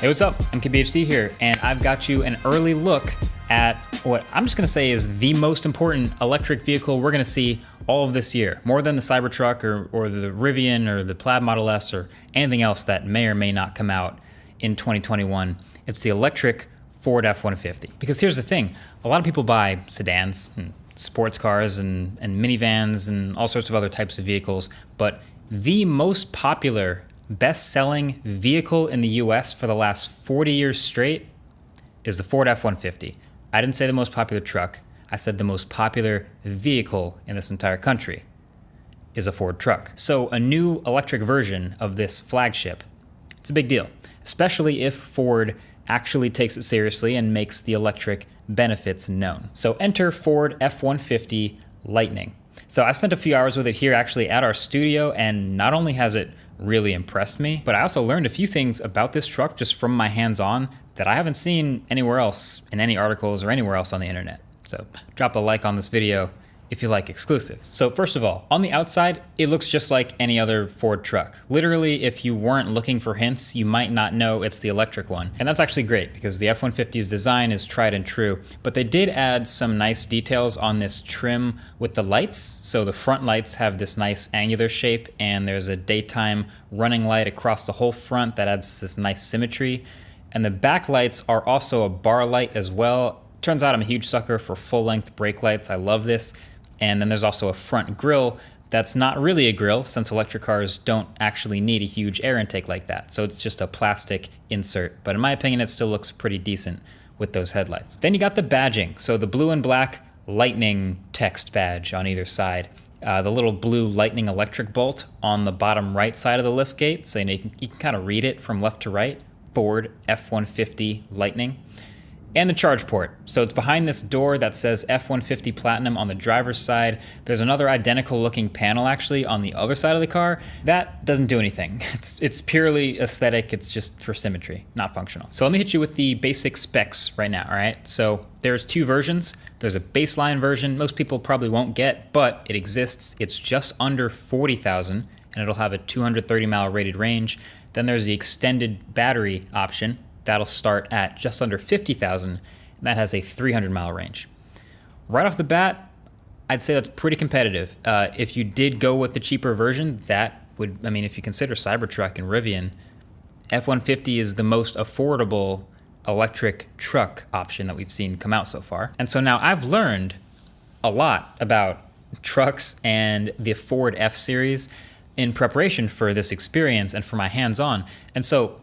Hey, what's up? I'm KBHD here, and I've got you an early look at what I'm just gonna say is the most important electric vehicle we're gonna see all of this year. More than the Cybertruck or the Rivian or the Plaid Model S or anything else that may or may not come out in 2021. It's the electric Ford F-150. Because here's the thing, a lot of people buy sedans and sports cars and minivans and all sorts of other types of vehicles, but the most popular best-selling vehicle in the US for the last 40 years straight is the Ford F-150. I didn't say the most popular truck. I said the most popular vehicle in this entire country is a Ford truck. So a new electric version of this flagship, it's a big deal, especially if Ford actually takes it seriously and makes the electric benefits known. So enter Ford F-150 Lightning. So I spent a few hours with it here actually at our studio, and not only has it really impressed me, but I also learned a few things about this truck just from my hands-on that I haven't seen anywhere else in any articles or anywhere else on the internet. So drop a like on this video if you like exclusives. So first of all, on the outside, it looks just like any other Ford truck. Literally, if you weren't looking for hints, you might not know it's the electric one. And that's actually great because the F-150's design is tried and true, but they did add some nice details on this trim with the lights. So the front lights have this nice angular shape, and there's a daytime running light across the whole front that adds this nice symmetry. And the back lights are also a bar light as well. Turns out I'm a huge sucker for full-length brake lights. I love this. And then there's also a front grille that's not really a grille, since electric cars don't actually need a huge air intake like that. So it's just a plastic insert. But in my opinion, it still looks pretty decent with those headlights. Then you got the badging. So the blue and black Lightning text badge on either side. The little blue Lightning electric bolt on the bottom right side of the lift gate. So you can kind of read it from left to right. Ford F-150 Lightning. And the charge port. So it's behind this door that says F-150 Platinum on the driver's side. There's another identical looking panel actually on the other side of the car. That doesn't do anything. It's purely aesthetic. It's just for symmetry, not functional. So let me hit you with the basic specs right now, all right? So there's two versions. There's a baseline version most people probably won't get, but it exists. It's just under 40,000 and it'll have a 230 mile rated range. Then there's the extended battery option. That'll start at just under 50,000, and that has a 300 mile range. Right off the bat, I'd say that's pretty competitive. If you did go with the cheaper version, that would, I mean, if you consider Cybertruck and Rivian, F-150 is the most affordable electric truck option that we've seen come out so far. And so now I've learned a lot about trucks and the Ford F-Series in preparation for this experience and for my hands-on. And so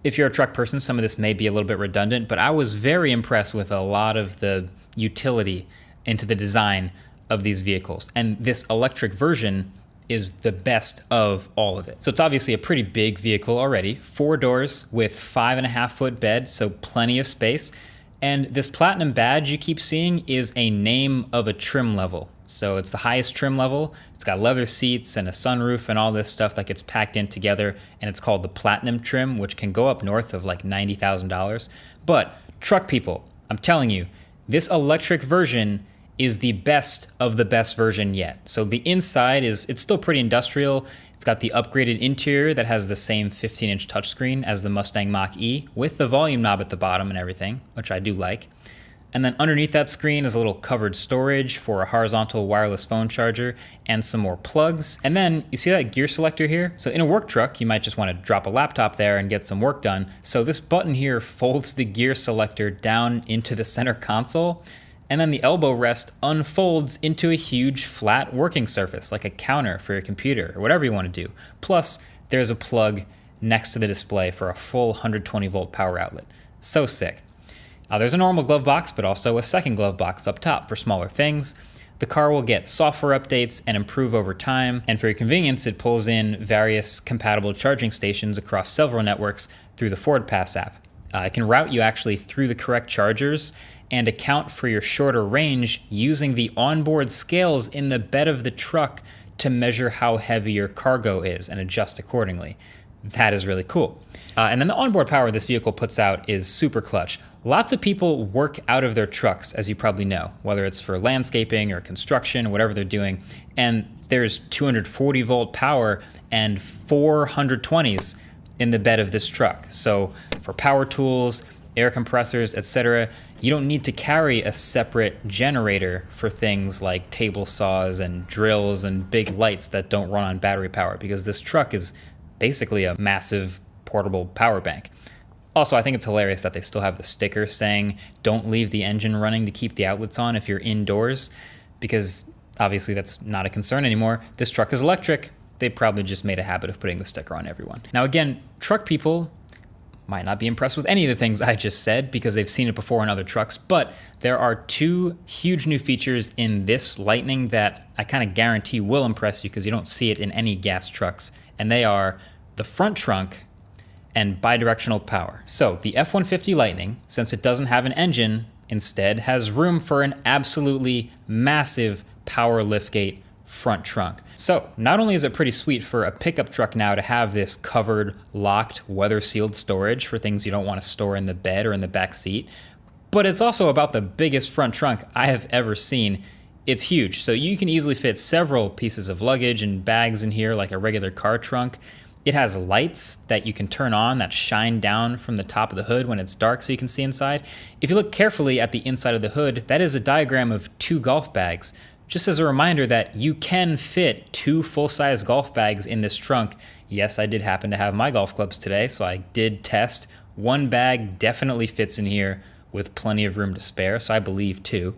if you're a truck person, some of this may be a little bit redundant, but I was very impressed with a lot of the utility into the design of these vehicles. And this electric version is the best of all of it. So it's obviously a pretty big vehicle already. 4 doors with 5.5 foot bed, so plenty of space. And this platinum badge you keep seeing is a name of a trim level. So it's the highest trim level. It's got leather seats and a sunroof and all this stuff that gets packed in together, and it's called the Platinum trim, which can go up north of like $90,000. But truck people, I'm telling you, this electric version is the best of the best version yet. So the inside it's still pretty industrial. It's got the upgraded interior that has the same 15-inch touchscreen as the Mustang Mach-E with the volume knob at the bottom and everything, which I do like. And then underneath that screen is a little covered storage for a horizontal wireless phone charger and some more plugs. And then you see that gear selector here? So in a work truck, you might just want to drop a laptop there and get some work done. So this button here folds the gear selector down into the center console. And then the elbow rest unfolds into a huge flat working surface, like a counter for your computer or whatever you want to do. Plus, there's a plug next to the display for a full 120 volt power outlet. So sick. There's a normal glove box, but also a second glove box up top for smaller things. The car will get software updates and improve over time, and for your convenience, it pulls in various compatible charging stations across several networks through the Ford Pass app. It can route you actually through the correct chargers and account for your shorter range using the onboard scales in the bed of the truck to measure how heavy your cargo is and adjust accordingly. That is really cool. And then the onboard power this vehicle puts out is super clutch. Lots of people work out of their trucks, as you probably know, whether it's for landscaping or construction or whatever they're doing. And there's 240 volt power and 420s in the bed of this truck. So for power tools, air compressors, etc., you don't need to carry a separate generator for things like table saws and drills and big lights that don't run on battery power, because this truck is basically a massive portable power bank. Also, I think it's hilarious that they still have the sticker saying don't leave the engine running to keep the outlets on if you're indoors, because obviously that's not a concern anymore. This truck is electric. They probably just made a habit of putting the sticker on everyone. Now again, truck people might not be impressed with any of the things I just said because they've seen it before in other trucks, but there are two huge new features in this Lightning that I kind of guarantee will impress you because you don't see it in any gas trucks, and they are the front trunk and bidirectional power. So the F-150 Lightning, since it doesn't have an engine, instead has room for an absolutely massive power liftgate front trunk. So not only is it pretty sweet for a pickup truck now to have this covered, locked, weather-sealed storage for things you don't want to store in the bed or in the back seat, but it's also about the biggest front trunk I have ever seen. It's huge, so you can easily fit several pieces of luggage and bags in here like a regular car trunk. It has lights that you can turn on that shine down from the top of the hood when it's dark so you can see inside. If you look carefully at the inside of the hood, that is a diagram of 2 golf bags. Just as a reminder that you can fit 2 full-size golf bags in this trunk. Yes, I did happen to have my golf clubs today, so I did test. 1 bag definitely fits in here with plenty of room to spare, so I believe 2.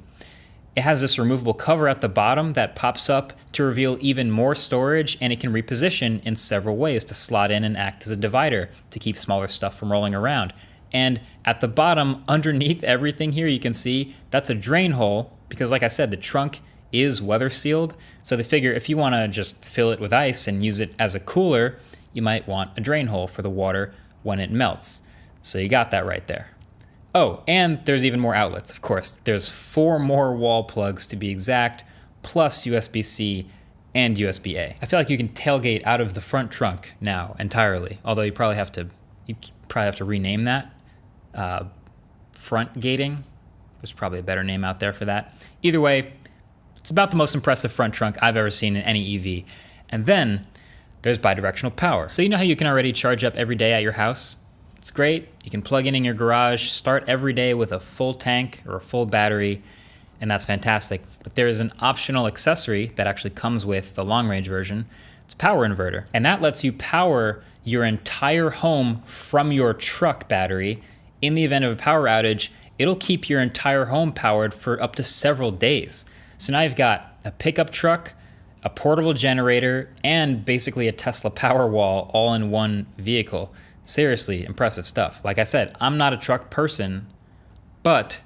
It has this removable cover at the bottom that pops up to reveal even more storage, and it can reposition in several ways to slot in and act as a divider to keep smaller stuff from rolling around. And at the bottom, underneath everything here, you can see that's a drain hole because, like I said, the trunk is weather sealed. So they figure if you want to just fill it with ice and use it as a cooler, you might want a drain hole for the water when it melts. So you got that right there. Oh, and there's even more outlets, of course. There's 4 more wall plugs to be exact, plus USB-C and USB-A. I feel like you can tailgate out of the front trunk now entirely, although you probably have to rename that. Front gating. There's probably a better name out there for that. Either way, it's about the most impressive front trunk I've ever seen in any EV. And then there's bidirectional power. So you know how you can already charge up every day at your house? It's great. You can plug in your garage, start every day with a full tank or a full battery, and that's fantastic. But there is an optional accessory that actually comes with the long-range version. It's a power inverter, and that lets you power your entire home from your truck battery. In the event of a power outage, it'll keep your entire home powered for up to several days. So now you've got a pickup truck, a portable generator, and basically a Tesla Powerwall all in one vehicle. Seriously, impressive stuff. Like I said, I'm not a truck person, but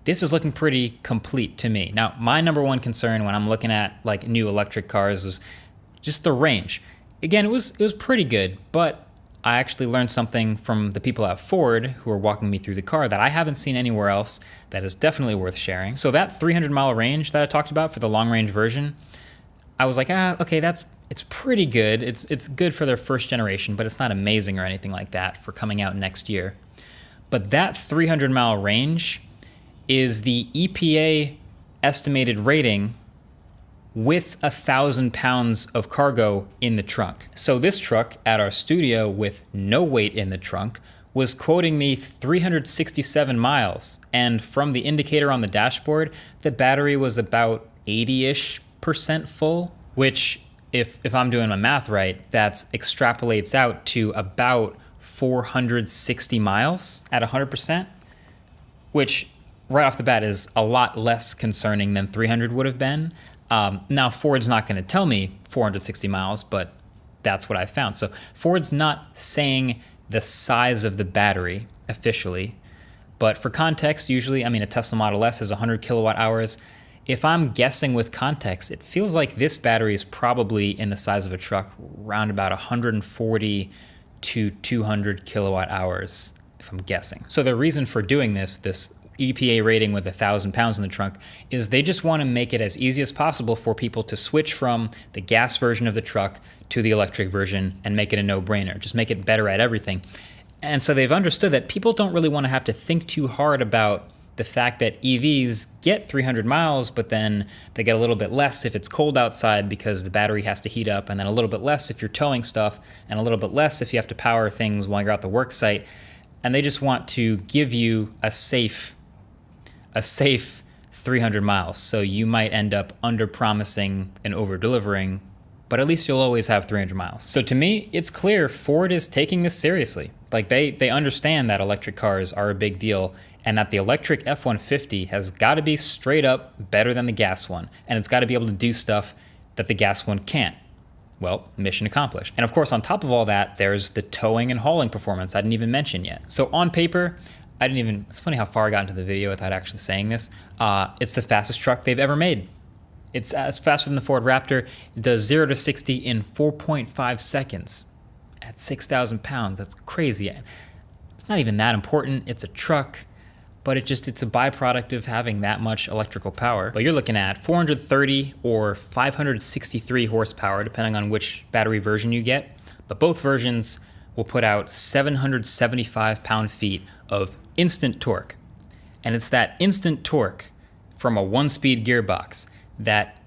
this is looking pretty complete to me. Now, my number one concern when I'm looking at like new electric cars was just the range. Again, it was pretty good, but I actually learned something from the people at Ford who are walking me through the car that I haven't seen anywhere else that is definitely worth sharing. So that 300-mile range that I talked about for the long-range version, I was like, okay, it's pretty good. It's good for their first generation, but it's not amazing or anything like that for coming out next year. But that 300-mile range is the EPA estimated rating with 1,000 pounds of cargo in the trunk. So this truck at our studio with no weight in the trunk was quoting me 367 miles. And from the indicator on the dashboard, the battery was about 80-ish% full, which if I'm doing my math right, that extrapolates out to about 460 miles at 100%, which right off the bat is a lot less concerning than 300 would have been. Now, Ford's not going to tell me 460 miles, but that's what I found. So Ford's not saying the size of the battery officially, but for context, usually, a Tesla Model S is 100 kilowatt hours. If I'm guessing with context, it feels like this battery is probably in the size of a truck, around about 140 to 200 kilowatt hours, if I'm guessing. So the reason for doing this EPA rating with 1,000 pounds in the trunk is they just want to make it as easy as possible for people to switch from the gas version of the truck to the electric version and make it a no-brainer. Just make it better at everything. And so they've understood that people don't really want to have to think too hard about the fact that EVs get 300 miles, but then they get a little bit less if it's cold outside because the battery has to heat up, and then a little bit less if you're towing stuff, and a little bit less if you have to power things while you're at the work site. And they just want to give you a safe 300 miles. So you might end up under-promising and over-delivering, but at least you'll always have 300 miles. So to me, it's clear Ford is taking this seriously. Like they understand that electric cars are a big deal and that the electric F-150 has got to be straight up better than the gas one. And it's got to be able to do stuff that the gas one can't. Well, mission accomplished. And of course, on top of all that, there's the towing and hauling performance I didn't even mention yet. So on paper, it's funny how far I got into the video without actually saying this. It's the fastest truck they've ever made. It's faster than the Ford Raptor. It does 0 to 60 in 4.5 seconds at 6,000 pounds. That's crazy. It's not even that important. It's a truck, but it's a byproduct of having that much electrical power. But you're looking at 430 or 563 horsepower, depending on which battery version you get. But both versions will put out 775 pound-feet of instant torque. And it's that instant torque from a one-speed gearbox that,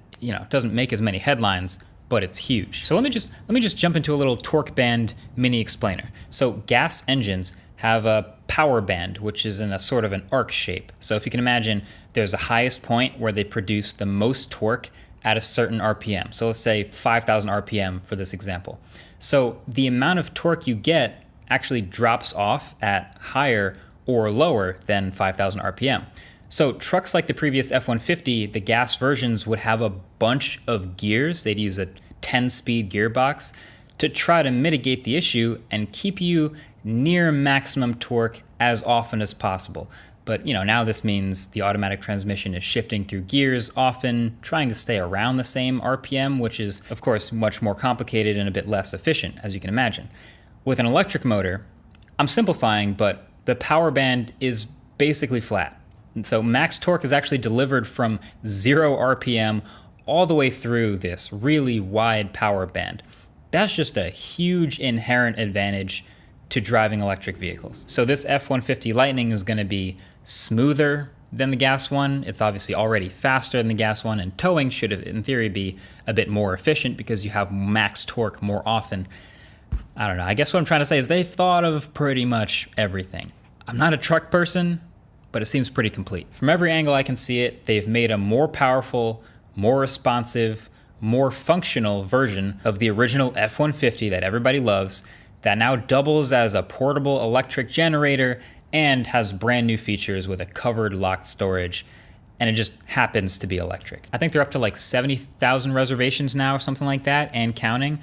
doesn't make as many headlines, but it's huge. So let me just jump into a little torque band mini explainer. So gas engines have a power band, which is in a sort of an arc shape. So if you can imagine, there's a highest point where they produce the most torque at a certain RPM. So let's say 5,000 RPM for this example. So the amount of torque you get actually drops off at higher or lower than 5,000 RPM. So trucks like the previous F-150, the gas versions would have a bunch of gears. They'd use a 10-speed gearbox to try to mitigate the issue and keep you near maximum torque as often as possible. But now this means the automatic transmission is shifting through gears often, trying to stay around the same RPM, which is, of course, much more complicated and a bit less efficient, as you can imagine. With an electric motor, I'm simplifying, but the power band is basically flat. And so max torque is actually delivered from 0 RPM all the way through this really wide power band. That's just a huge inherent advantage to driving electric vehicles. So this F-150 Lightning is going to be smoother than the gas one. It's obviously already faster than the gas one, and towing should, in theory, be a bit more efficient because you have max torque more often. I don't know. I guess what I'm trying to say is they've thought of pretty much everything. I'm not a truck person, but it seems pretty complete. From every angle I can see it, they've made a more powerful, more responsive, more functional version of the original F-150 that everybody loves, that now doubles as a portable electric generator and has brand new features with a covered locked storage, and it just happens to be electric. I think they're up to like 70,000 reservations now or something like that, and counting.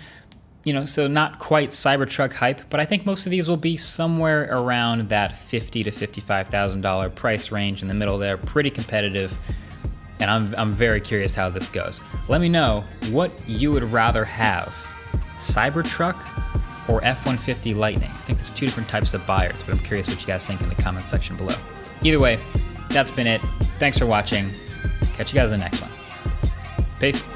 So not quite Cybertruck hype, but I think most of these will be somewhere around that $50,000 to $55,000 price range in the middle there, pretty competitive. And I'm very curious how this goes. Let me know what you would rather have, Cybertruck or F-150 Lightning. I think there's two different types of buyers, but I'm curious what you guys think in the comment section below. Either way, that's been it. Thanks for watching. Catch you guys in the next one. Peace.